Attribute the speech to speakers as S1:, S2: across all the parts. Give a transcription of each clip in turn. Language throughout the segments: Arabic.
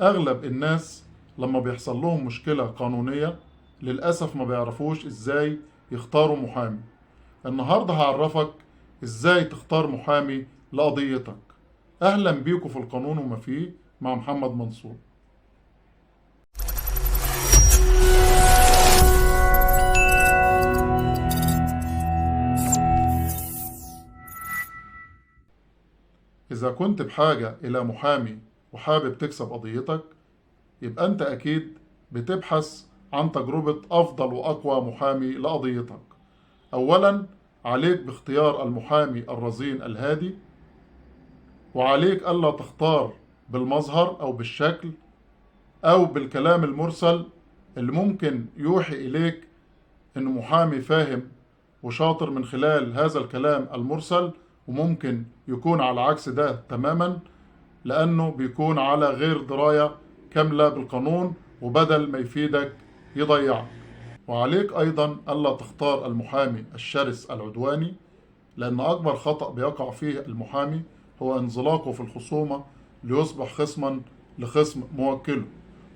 S1: أغلب الناس لما بيحصل لهم مشكلة قانونية للأسف ما بيعرفوش إزاي يختاروا محامي. النهاردة هعرفك إزاي تختار محامي لقضيتك. أهلا بيكم في القانون وما فيه مع محمد منصور. إذا كنت بحاجة إلى محامي وحابب تكسب قضيتك، يبقى أنت أكيد بتبحث عن تجربة أفضل وأقوى محامي لقضيتك. أولا عليك باختيار المحامي الرزين الهادي، وعليك ألا تختار بالمظهر أو بالشكل أو بالكلام المرسل اللي ممكن يوحي إليك إنه محامي فاهم وشاطر من خلال هذا الكلام المرسل، وممكن يكون على عكس ده تماما، لأنه بيكون على غير دراية كاملة بالقانون، وبدل ما يفيدك يضيعك. وعليك أيضا ألا تختار المحامي الشرس العدواني، لأن أكبر خطأ بيقع فيه المحامي هو انزلاقه في الخصومة ليصبح خصما لخصم موكله،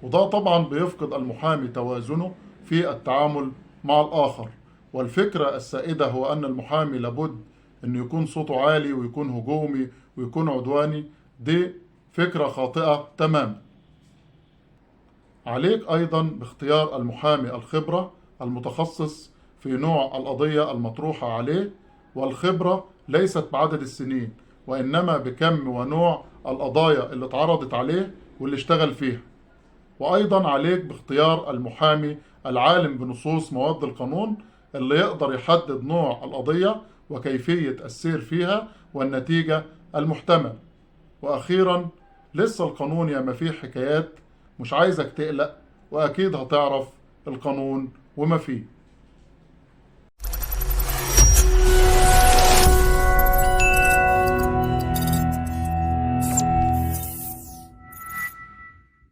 S1: وده طبعا بيفقد المحامي توازنه في التعامل مع الآخر. والفكرة السائدة هو أن المحامي لابد أن يكون صوته عالي ويكون هجومي ويكون عدواني. دي فكرة خاطئة تماما. عليك أيضا باختيار المحامي الخبرة المتخصص في نوع القضية المطروحة عليه، والخبرة ليست بعدد السنين وإنما بكم ونوع القضايا اللي اتعرضت عليه واللي اشتغل فيها. وأيضا عليك باختيار المحامي العالم بنصوص مواد القانون اللي يقدر يحدد نوع القضية وكيفية السير فيها والنتيجة المحتمل. وأخيرا لسه القانون يا ما فيه حكايات، مش عايزك تقلق، وأكيد هتعرف القانون وما فيه.